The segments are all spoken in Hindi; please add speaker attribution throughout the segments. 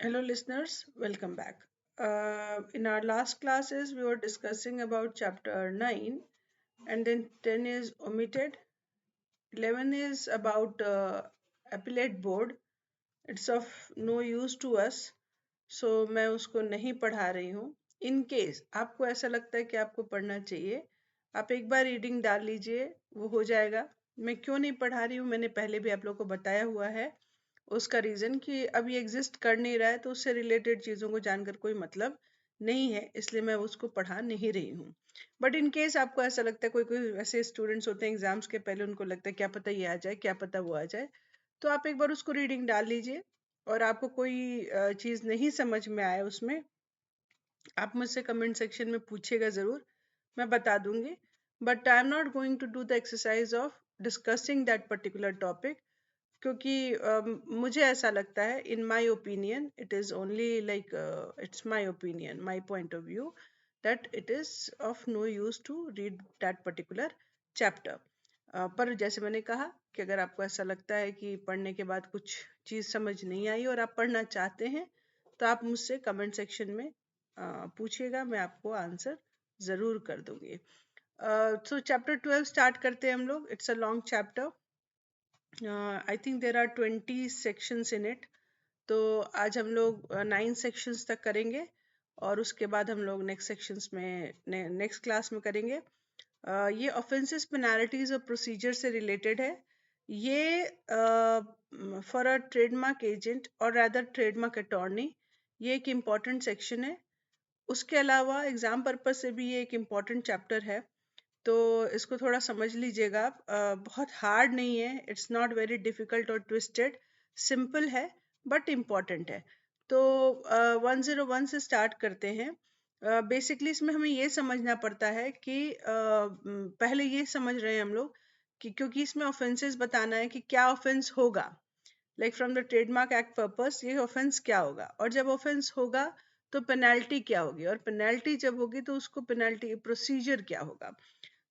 Speaker 1: Hello listeners, welcome back. In our last classes, we were discussing about chapter 9 and then 10 is omitted. 11 is about appellate board. It's of no use to us. So मैं उसको नहीं पढ़ा रही हूँ. इन केस आपको ऐसा लगता है कि आपको पढ़ना चाहिए, आप एक बार रीडिंग डाल लीजिए, वो हो जाएगा. मैं क्यों नहीं पढ़ा रही हूँ मैंने पहले भी आप लोगों को बताया हुआ है. उसका रीजन कि अब ये एग्जिस्ट कर नहीं रहा है तो उससे रिलेटेड चीज़ों को जानकर कोई मतलब नहीं है, इसलिए मैं उसको पढ़ा नहीं रही हूँ. बट इन केस आपको ऐसा लगता है, कोई कोई ऐसे स्टूडेंट्स होते हैं एग्जाम्स के पहले उनको लगता है क्या पता ये आ जाए, क्या पता वो आ जाए, तो आप एक बार उसको रीडिंग डाल लीजिए. और आपको कोई चीज़ नहीं समझ में आए उसमें, आप मुझसे कमेंट सेक्शन में पूछिएगा ज़रूर, मैं बता दूंगी. But I am not going to do the exercise of discussing that particular topic, क्योंकि मुझे ऐसा लगता है, in my opinion, it is only like it's my opinion, my point of view, that it is of no use to read that particular chapter. पर जैसे मैंने कहा कि अगर आपको ऐसा लगता है कि पढ़ने के बाद कुछ चीज़ समझ नहीं आई और आप पढ़ना चाहते हैं, तो आप मुझसे कमेंट सेक्शन में पूछिएगा, मैं आपको आंसर ज़रूर कर दूंगी. सो चैप्टर 12 स्टार्ट करते हैं हम लोग. It's a long chapter. I think there are 20 sections in it. तो आज हम लोग 9 सेक्शंस तक करेंगे और उसके बाद हम लोग नेक्स्ट सेक्शंस में नेक्स्ट क्लास में करेंगे. ये ऑफेंसेस, पेनल्टीज और प्रोसीजर से रिलेटेड है. ये फॉर अ ट्रेडमार्क एजेंट और रैदर ट्रेडमार्क अटॉर्नी ये एक इम्पॉर्टेंट सेक्शन है. उसके अलावा एग्जाम पर्पज से भी ये एक इम्पॉर्टेंट चैप्टर है, तो इसको थोड़ा समझ लीजिएगा आप. बहुत हार्ड नहीं है, इट्स नॉट वेरी डिफिकल्ट और ट्विस्टेड, सिंपल है बट इम्पॉर्टेंट है. तो 101 से स्टार्ट करते हैं. बेसिकली इसमें हमें ये समझना पड़ता है कि पहले ये समझ रहे हैं हम लोग कि क्योंकि इसमें ऑफेंसेस बताना है कि क्या ऑफेंस होगा, like from the trademark act purpose ये ऑफेंस क्या होगा, और जब ऑफेंस होगा तो पेनल्टी क्या होगी, और पेनल्टी जब होगी तो उसको पेनल्टी प्रोसीजर क्या होगा.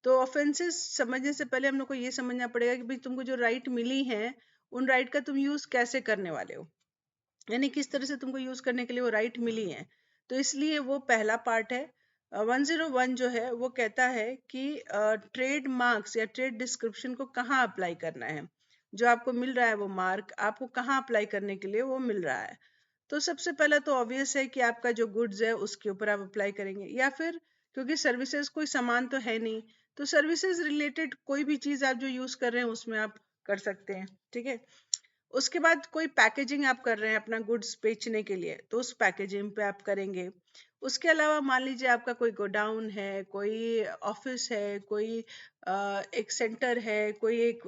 Speaker 1: तो ऑफेंसेस समझने से पहले हम लोग को ये समझना पड़ेगा कि भाई तुमको जो राइट मिली है उन राइट का तुम यूज कैसे करने वाले हो, यानी किस तरह से तुमको यूज करने के लिए वो राइट मिली है. तो इसलिए वो पहला पार्ट है. 101 जो है वो कहता है कि ट्रेड मार्क्स या ट्रेड डिस्क्रिप्शन को कहाँ अप्लाई करना है. जो आपको मिल रहा है वो मार्क आपको कहाँ अप्लाई करने के लिए वो मिल रहा है. तो सबसे पहला तो ऑब्वियस है कि आपका जो गुड्स है उसके ऊपर आप अप्लाई करेंगे, या फिर क्योंकि सर्विसेज कोई सामान तो है नहीं, तो सर्विसेज रिलेटेड कोई भी चीज आप जो यूज कर रहे हैं उसमें आप कर सकते हैं. ठीक है. उसके बाद कोई पैकेजिंग आप कर रहे हैं अपना गुड्स बेचने के लिए, तो उस पैकेजिंग पे आप करेंगे. उसके अलावा मान लीजिए आपका कोई गोडाउन है, कोई ऑफिस है, कोई एक सेंटर है, कोई एक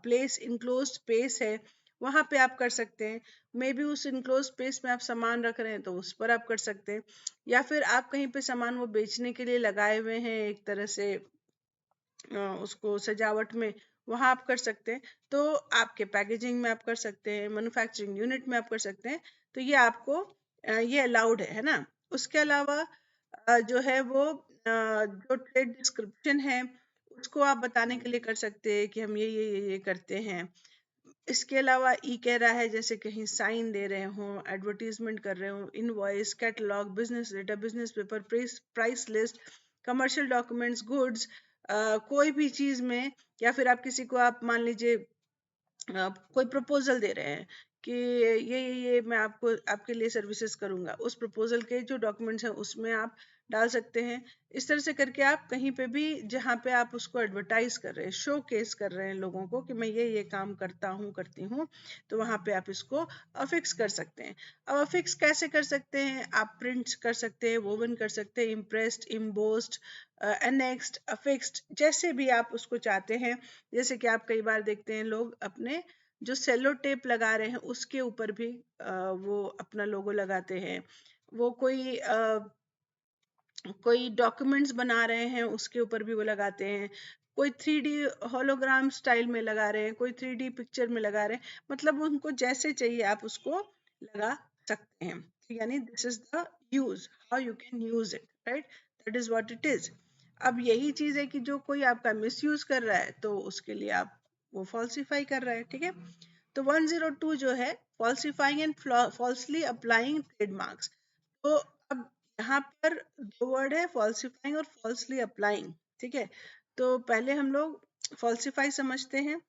Speaker 1: प्लेस, इनक्लोज स्पेस है, वहां पे आप कर सकते हैं. मे बी उस इनक्लोज स्पेस में आप सामान रख रहे हैं तो उस पर आप कर सकते हैं, या फिर आप कहीं पे सामान वो बेचने के लिए लगाए हुए हैं एक तरह से उसको सजावट में, वहां आप कर सकते हैं. तो आपके पैकेजिंग में आप कर सकते हैं, मैन्युफैक्चरिंग यूनिट में आप कर सकते हैं. तो ये आपको ये अलाउड है ना. उसके अलावा जो है वो जो ट्रेड डिस्क्रिप्शन है उसको आप बताने के लिए कर सकते हैं कि हम ये करते हैं. इसके अलावा ई कह रहा है जैसे कहीं साइन दे रहे हो, एडवर्टीजमेंट कर रहे हो, invoice, catalogue, business data, business paper, price list, commercial documents, goods, कोई भी चीज में, या फिर आप किसी को आप मान लीजिए कोई प्रपोजल दे रहे हैं कि ये मैं आपको आपके लिए सर्विसेज करूंगा, उस प्रपोजल के जो डॉक्यूमेंट्स हैं उसमें आप डाल सकते हैं. इस तरह से करके आप कहीं पे भी जहाँ पे आप उसको एडवर्टाइज कर रहे हैं, शो केस कर रहे हैं लोगों को कि मैं ये काम करता हूँ करती हूँ, तो वहां पे आप इसको अफिक्स कर सकते हैं. अब अफिक्स कैसे कर सकते हैं, आप प्रिंट कर सकते हैं, वोवन कर सकते हैं, इम्प्रेस्ड, इम्बोस्ड, एनेक्स्ड, अफिक्स्ड, जैसे भी आप उसको चाहते हैं. जैसे कि आप कई बार देखते हैं लोग अपने जो सेलो टेप लगा रहे हैं उसके ऊपर भी वो अपना लोगो लगाते हैं. वो कोई डॉक्यूमेंट्स बना रहे हैं उसके ऊपर भी वो लगाते हैं. कोई 3D होलोग्राम स्टाइल में लगा रहे हैं, कोई 3D पिक्चर में लगा रहे हैं, मतलब उनको जैसे चाहिए आप उसको लगा सकते हैं. यानी this is the use, how you can use it, right. That is what it is. अब यही चीज है कि जो कोई आपका मिस यूज कर रहा है तो उसके लिए आप वो फॉल्सिफाई कर रहा है. ठीक है. तो 102 जो है फॉल्सिफाइंग एंड फॉल्सली अप्लाइंग ट्रेडमार्क्स। तो अब यहाँ पर दो वर्ड है, फॉल्सिफाइंग और फॉल्सली अप्लाइंग। ठीक है, तो पहले हम लोग फॉल्सिफाई समझते हैं।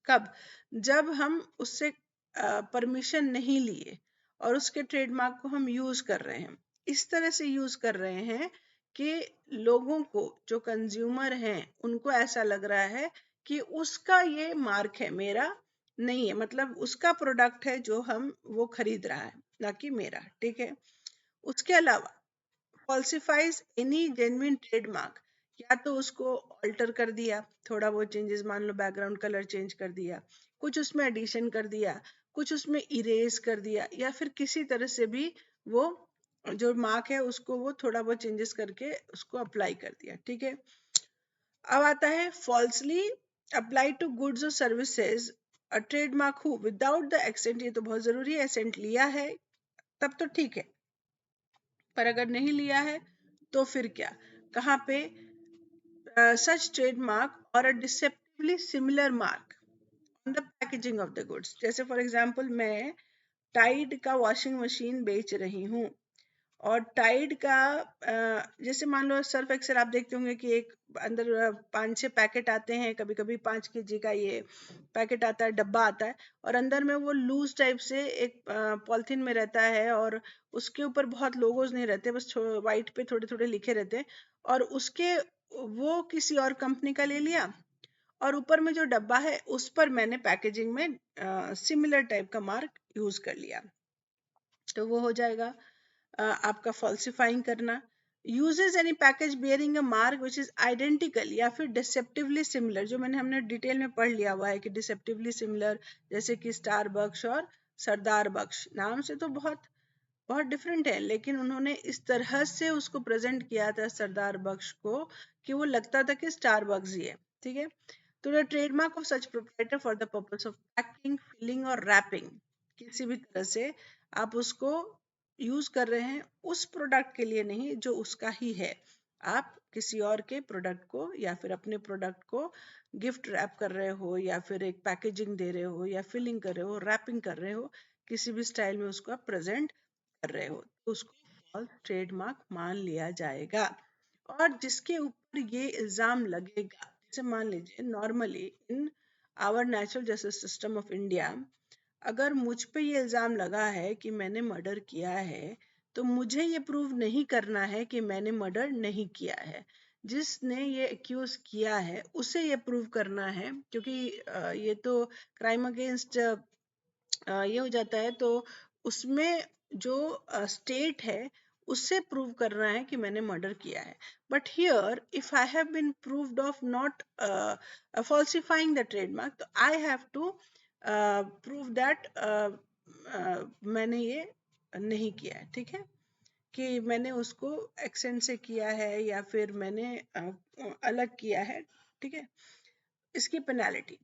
Speaker 1: कब? जब हम उससे परमिशन नहीं लिए और उसके ट्रेडमार्क को हम यूज कर रहे हैं, इस तरह से यूज कर रहे हैं कि लोगों को, जो कंज्यूमर हैं, उनको ऐसा लग रहा है कि उसका ये मार्क है, मेरा नहीं है, मतलब उसका प्रोडक्ट है जो हम वो खरीद रहा है, ना कि मेरा। ठीक है, उसके अलावा फॉल्सिफाइज एनी जेन्युइन ट्रेडमार्क, या तो उसको ऑल्टर कर दिया, थोड़ा बहुत चेंजेस, मान लो बैकग्राउंड कलर चेंज कर दिया, कुछ उसमें एडिशन कर दिया, कुछ उसमें इरेज कर दिया, या फिर किसी तरह से भी वो जो मार्क है उसको वो थोड़ा बहुत चेंजेस करके उसको अप्लाई कर दिया। ठीक है, अब आता है फॉल्सली अप्लाई टू गुड्स और services a trademark who without the accent. ये तो बहुत जरूरी है, एसेंट लिया है तब तो ठीक है, पर अगर नहीं लिया है तो फिर क्या? कहाँ पे? सच ट्रेडमार्क और a deceptively similar mark on the packaging of the goods. जैसे फॉर एग्जांपल मैं टाइड का वॉशिंग मशीन बेच रही हूँ, और टाइड का जैसे मान लो सर्फ एक्सेल, आप देखते होंगे कि एक अंदर 5-6 पैकेट आते हैं, कभी कभी 5 kg का ये पैकेट आता है, डब्बा आता है, और अंदर में वो लूज टाइप से एक पॉलिथीन में रहता है, और उसके ऊपर बहुत लोगोज नहीं रहते, बस वाइट पे थोड़े थोड़े लिखे रहते हैं, और उसके वो किसी और कंपनी का ले लिया, और ऊपर में जो डब्बा है उस पर मैंने पैकेजिंग में सिमिलर टाइप का मार्क यूज कर लिया, तो वो हो जाएगा आपका फॉल्सिफाइंग करना। Uses any package bearing a mark which is identical या फिर डिसेप्टिवली सिमिलर, जो हमने डिटेल में पढ़ लिया हुआ है कि डिसेप्टिवली सिमिलर, जैसे कि स्टार बक्स और सरदार बख्श, नाम से तो बहुत बहुत डिफरेंट है, लेकिन उन्होंने इस तरह से उसको प्रेजेंट किया था सरदार बख्श को कि वो लगता था कि स्टार बक्स ही है। ठीक है, तो the trademark of such proprietor for the purpose of packing, filling और रैपिंग, किसी भी तरह से आप उसको यूज कर रहे हैं उस प्रोडक्ट के लिए नहीं जो उसका ही है, आप किसी और के प्रोडक्ट को या फिर अपने प्रोडक्ट को गिफ्ट रैप कर रहे हो, या फिर एक पैकेजिंग दे रहे हो, या फिलिंग कर रहे हो, रैपिंग कर रहे हो, किसी भी स्टाइल में उसको आप प्रेजेंट कर रहे हो, तो उसको फॉल्स ट्रेडमार्क मान लिया जाएगा। और जिसके ऊपर ये इल्जाम लगेगा, जैसे मान लीजिए normally in our natural justice system of India, अगर मुझ पे ये इल्जाम लगा है कि मैंने मर्डर किया है, तो मुझे ये प्रूव नहीं करना है कि मैंने मर्डर नहीं किया है, जिसने ये एक्यूज किया है उसे ये प्रूव करना है, क्योंकि ये तो क्राइम अगेंस्ट ये हो जाता है, तो उसमें जो स्टेट है उससे प्रूव करना है कि मैंने मर्डर किया है। But here if I have been proved of not falsifying the trademark, तो I have to prove that मैंने ये नहीं किया है। ठीक है, कि मैंने उसको एक्सेंट से किया है या फिर मैंने अलग किया है। ठीक है, इसकी पेनाल्टी,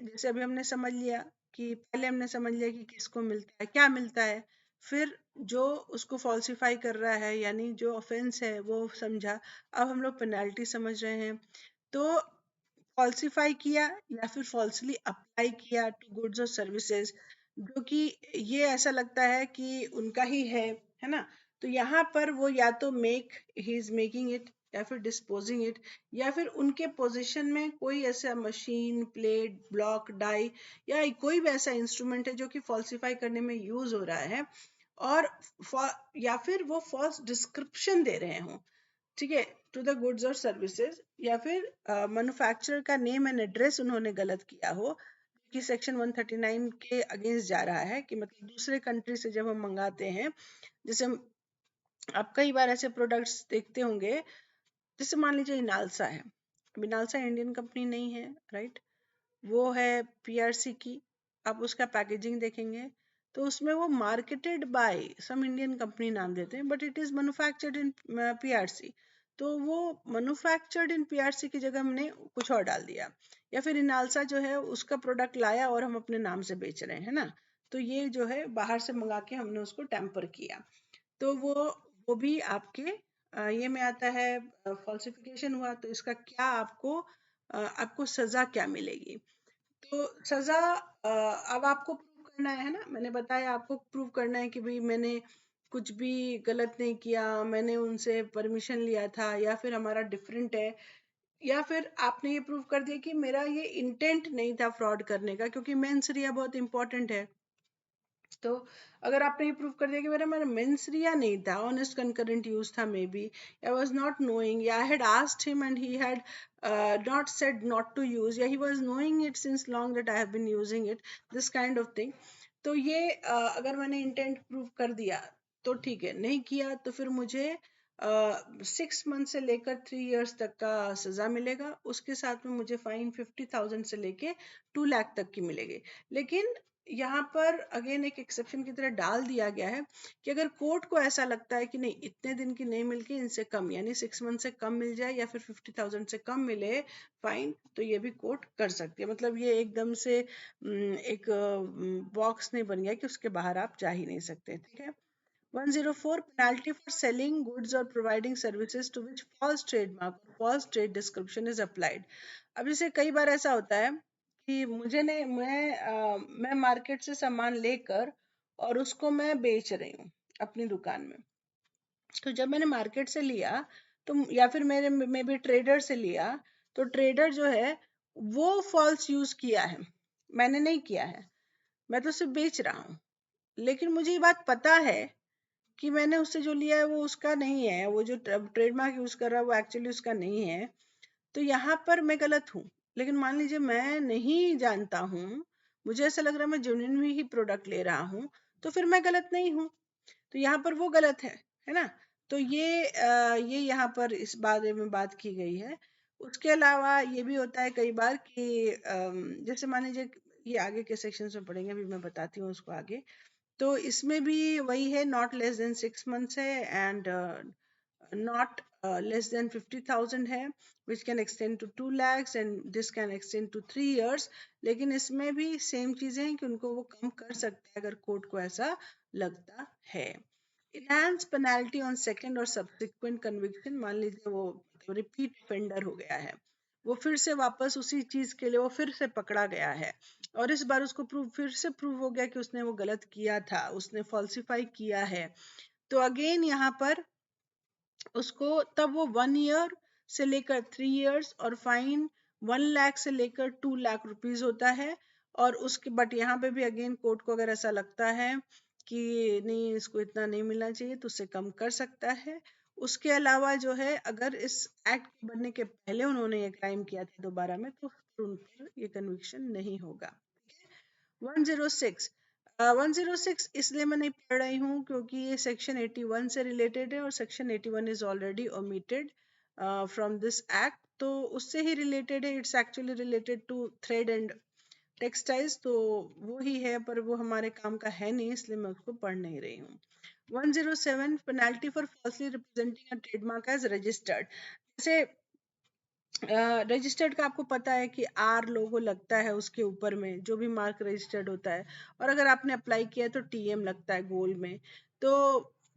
Speaker 1: जैसे अभी हमने समझ लिया कि पहले हमने समझ लिया कि किसको मिलता है, क्या मिलता है, फिर जो उसको फॉल्सिफाई कर रहा है यानी जो ऑफेंस है वो समझा, अब हम लोग पेनाल्टी समझ रहे हैं। तो फॉल्सिफाई किया या फिर फॉल्सली अप्लाई किया टू गुड्स और सर्विसेज, जो कि ये ऐसा लगता है कि उनका ही है ना, तो यहाँ पर वो या तो ही इज मेकिंग इट, या फिर डिस्पोजिंग इट, या फिर उनके पोजीशन में कोई ऐसा मशीन, प्लेट, ब्लॉक, डाई या कोई भी ऐसा इंस्ट्रूमेंट है जो कि फॉल्सिफाई करने में यूज हो रहा है, और या फिर वो फॉल्स डिस्क्रिप्शन दे रहे हों, ठीक है, टू द गुड्स और सर्विसेज, या फिर मैन्युफैक्चरर का नेम एंड एड्रेस उन्होंने गलत किया हो, कि सेक्शन 139 के अगेंस्ट जा रहा है, कि मतलब दूसरे कंट्री से जब हम मंगाते हैं, जैसे आप कई बार ऐसे प्रोडक्ट्स देखते होंगे, जैसे मान लीजिए इनालसा है, अब इनालसा इंडियन कंपनी नहीं है, राइट, वो है पीआरसी की। आप उसका पैकेजिंग देखेंगे तो उसमें वो marketed by some Indian company नाम देते हैं, but it is manufactured in PRC, तो वो मैन्युफैक्चर्ड इन पीआरसी की जगह हमने कुछ और डाल दिया, या फिर इनालसा जो है उसका प्रोडक्ट लाया और हम अपने नाम से बेच रहे हैं ना, तो ये जो है बाहर से मंगा के हमने उसको टेम्पर किया, तो वो भी आपके ये में आता है, फॉल्सिफिकेशन हुआ, तो इसका क्या आपको आपको सजा क्या मिलेगी। तो सजा अब आपको प्रूव करना है ना, मैंने बताया आपको प्रूव करना है कि भाई मैंने कुछ भी गलत नहीं किया, मैंने उनसे परमिशन लिया था, या फिर हमारा डिफरेंट है, या फिर आपने ये प्रूव कर दिया कि मेरा ये इंटेंट नहीं था फ्रॉड करने का, क्योंकि मेंस रिया बहुत इंपॉर्टेंट है। तो अगर आपने ये प्रूव कर दिया कि मेरा मेरा मेंस रिया नहीं था, ऑनेस्ट कंकरेंट यूज था, maybe I was not knowing, या I had asked him and he had not said not to use, या he was knowing it since long that I have been using it, this kind of thing. तो ये अगर मैंने इंटेंट प्रूव कर दिया तो ठीक है, नहीं किया तो फिर मुझे 6 मंथ से लेकर 3 इयर्स तक का सजा मिलेगा, उसके साथ में मुझे फाइन 50,000 से लेके 2 लाख तक की मिलेगी। लेकिन यहाँ पर अगेन एक एक्सेप्शन की तरह डाल दिया गया है कि अगर कोर्ट को ऐसा लगता है कि नहीं इतने दिन की नहीं मिलके इनसे कम, यानी 6 मंथ से कम मिल जाए या फिर 50,000 से कम मिले फाइन, तो ये भी कोर्ट कर सकती है। मतलब ये एकदम से एक बॉक्स नहीं बन गया कि उसके बाहर आप जा ही नहीं सकते। ठीक है। 104 penalty for selling goods or providing services to which false trademark or false trade description is applied। अब जैसे कई बार ऐसा होता है कि मुझे ने मैं मार्केट से सामान लेकर और उसको मैं बेच रही हूँ अपनी दुकान में। तो जब मैंने मार्केट से लिया तो, या फिर मेरे में भी ट्रेडर से लिया, तो ट्रेडर जो है वो फॉल्स यूज किया है, मैंने नहीं किया है, मैं तो सिर्फ बेच रहा हूँ। लेकिन मुझे ये बात पता है कि मैंने उससे जो लिया है वो उसका नहीं है, वो जो ट्रेडमार्क यूज कर रहा है वो एक्चुअली उसका नहीं है। तो यहाँ पर मैं गलत हूँ। लेकिन मान लीजिए मैं नहीं जानता हूँ, मुझे ऐसा लग रहा है मैं जेन्युइन ही प्रोडक्ट ले रहा हूँ, तो फिर मैं गलत नहीं हूँ। तो यहाँ पर वो गलत है ना। तो ये यहाँ पर इस बारे में बात की गई है। उसके अलावा ये भी होता है कई बार कि जैसे मान लीजिए, ये आगे के सेक्शन में पढ़ेंगे, अभी मैं बताती हूँ उसको आगे। तो इसमें भी वही है, नॉट लेस देन 6 मंथ्स है, एंड नॉट लेस देन 50,000 है, which can extend to 2 lakhs, and this can extend to 3 years। लेकिन इसमें भी सेम चीजें हैं कि उनको वो कम कर सकते हैं अगर कोर्ट को ऐसा लगता है। इनहांस पेनल्टी ऑन सेकेंड और सब्सिक्वेंट कन्विक्शन, मान लीजिए वो रिपीट ऑफेंडर हो गया है, वो फिर से वापस उसी चीज के लिए वो फिर से पकड़ा गया है, और इस बार उसको फिर से प्रूव हो गया कि उसने वो गलत किया था, उसने फॉल्सिफाई किया है। तो अगेन यहाँ पर उसको तब वो 1 year से लेकर 3 years और फाइन 1 लाख से लेकर 2 लाख रुपीज होता है। और उसके बट यहाँ पे भी अगेन कोर्ट को अगर ऐसा लगता है कि नहीं इसको इतना नहीं मिलना चाहिए तो उससे कम कर सकता है। उसके अलावा जो है, अगर इस एक्ट के बनने के पहले उन्होंने ये क्राइम किया था दोबारा में, तो फिर उन पर ये कन्विक्शन नहीं होगा। 106, 106 इसलिए मैं नहीं पढ़ रही हूँ क्योंकि ये सेक्शन 81 से रिलेटेड है, और section 81 is already omitted from this act, तो उससे ही रिलेटेड है। It's actually related to thread and textiles, तो वो ही है, पर वो हमारे काम का है नहीं, इसलिए मैं उसको पढ़ नहीं रही हूँ। 107 penalty for falsely representing a trademark as registered. जैसे रजिस्टर्ड का आपको पता है कि आर लोगो लगता है उसके ऊपर में, जो भी मार्क रजिस्टर्ड होता है, और अगर आपने अप्लाई किया है तो टीएम लगता है गोल में। तो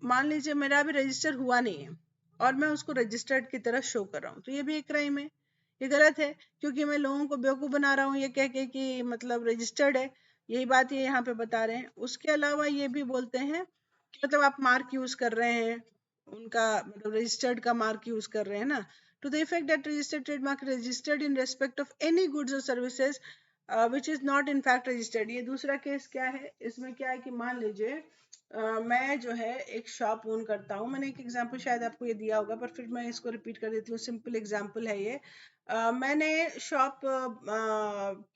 Speaker 1: मान लीजिए मेरा अभी रजिस्टर हुआ नहीं है और मैं उसको रजिस्टर्ड की तरह शो कर रहा हूँ, तो ये भी एक क्राइम है, ये गलत है, क्योंकि मैं लोगों को बेवकूफ बना रहा हूँ ये कह के कि मतलब रजिस्टर्ड है। यही बात ये यहाँ पे बता रहे हैं। उसके अलावा ये भी बोलते हैं कि मतलब आप मार्क यूज कर रहे हैं उनका, मतलब रजिस्टर्ड का मार्क यूज कर रहे हैं ना, to the effect that registered trademark registered in respect of any goods or services which is not in fact registered। ये दूसरा केस क्या है, इसमें क्या है कि मान लीजिए मैं जो है एक शॉप ओन करता हूँ, मैंने एक एग्जांपल शायद आपको ये दिया होगा पर फिर मैं इसको रिपीट कर देती हूँ, सिंपल एग्जांपल है ये। मैंने शॉप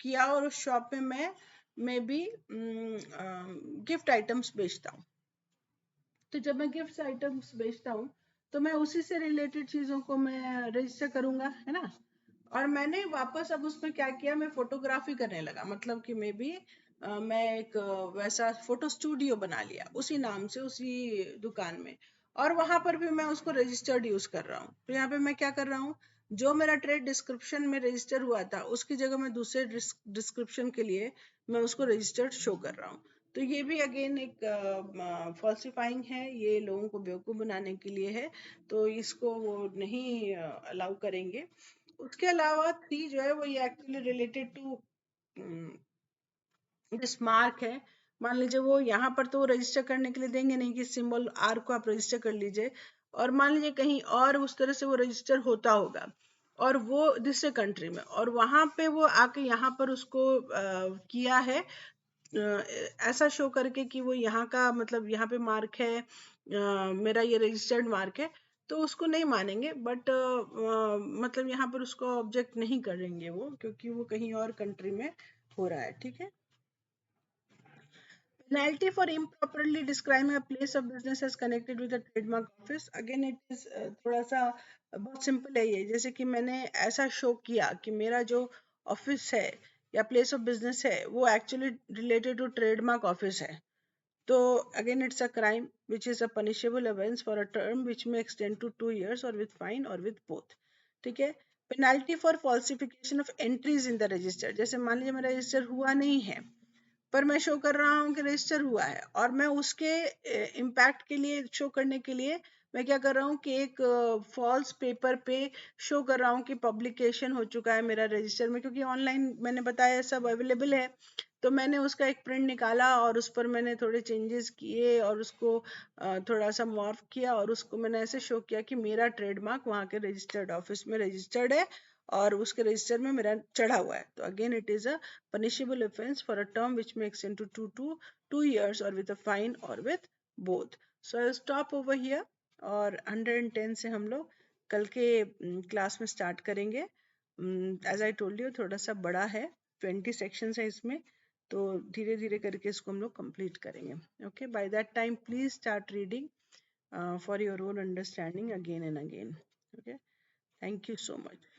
Speaker 1: किया और उस शॉप में मैं भी गिफ्ट आइटम्स बेचता हूँ। तो जब मैं गिफ्ट आइटम्स बेचता हूँ तो मैं उसी से रिलेटेड चीजों को मैं रजिस्टर करूंगा, है ना। और मैंने वापस अब उसमें क्या किया, मैं फोटोग्राफी करने लगा, मतलब कि मे बी मैं एक वैसा फोटो स्टूडियो बना लिया उसी नाम से उसी दुकान में, और वहां पर भी मैं उसको रजिस्टर्ड यूज कर रहा हूँ। तो यहाँ पे मैं क्या कर रहा हूँ, जो मेरा ट्रेड डिस्क्रिप्शन में रजिस्टर हुआ था उसकी जगह मैं दूसरे डिस्क्रिप्शन के लिए मैं उसको रजिस्टर्ड शो कर रहा हूँ। तो ये भी अगेन एक फॉल्सिफाइंग है, ये लोगों को बेवकूफ बनाने के लिए है, तो इसको वो नहीं अलाउ करेंगे। उसके अलावा 3 जो है वो ये actually related to this mark है, मान लीजिए वो यहाँ पर तो रजिस्टर करने के लिए देंगे नहीं कि सिंबल आर को आप रजिस्टर कर लीजिए, और मान लीजिए कहीं और उस तरह से वो रजिस्टर होता होगा और वो दूसरे कंट्री में, और वहां पे वो आके यहाँ पर उसको किया है ऐसा शो करके कि वो यहाँ का मतलब यहाँ पे मार्क है, मेरा ये रजिस्टर्ड मार्क है, तो उसको नहीं मानेंगे, बट मतलब यहाँ पर उसको ऑब्जेक्ट नहीं करेंगे वो, क्योंकि वो कहीं और कंट्री में हो रहा है। ठीक है। Penalty for improperly describing a place of business as connected with a trademark office. Again, it is थोड़ा सा बहुत सिंपल है ये, जैसे कि मैंने ऐसा शो किया कि मेरा जो ऑफिस है या प्लेस ऑफ बिजनेस है वो actually related to trademark office है, तो again it's a crime which is a punishable offence for a term which may extend to 2 years और विद फाइन और विद बोथ। ठीक है। Penalty for falsification of entries in the register, जैसे मान लीजिए मेरा रजिस्टर हुआ नहीं है पर मैं शो कर रहा हूँ कि रजिस्टर हुआ है, और मैं उसके इम्पैक्ट के लिए शो करने के लिए मैं क्या कर रहा हूँ कि एक फॉल्स पेपर पे शो कर रहा हूँ कि पब्लिकेशन हो चुका है मेरा रजिस्टर में, क्योंकि ऑनलाइन मैंने बताया सब अवेलेबल है, तो मैंने उसका एक प्रिंट निकाला और उस पर मैंने थोड़े चेंजेस किए और उसको थोड़ा सा मॉर्फ किया और उसको मैंने ऐसे शो किया कि मेरा ट्रेडमार्क वहाँ के रजिस्टर्ड ऑफिस में रजिस्टर्ड है और उसके रजिस्टर में मेरा चढ़ा हुआ है, तो again it is a punishable offense for a term which may extend to 2 years or with a fine or with both. So I'll stop over here, और 110 से हम लोग कल के क्लास में स्टार्ट करेंगे। एज आई टोल्ड यू थोड़ा सा बड़ा है, 20 सेक्शंस है इसमें, तो धीरे धीरे करके इसको हम लोग कंप्लीट करेंगे। Okay, by that time please start reading for your own understanding again and again. Okay, thank you so much.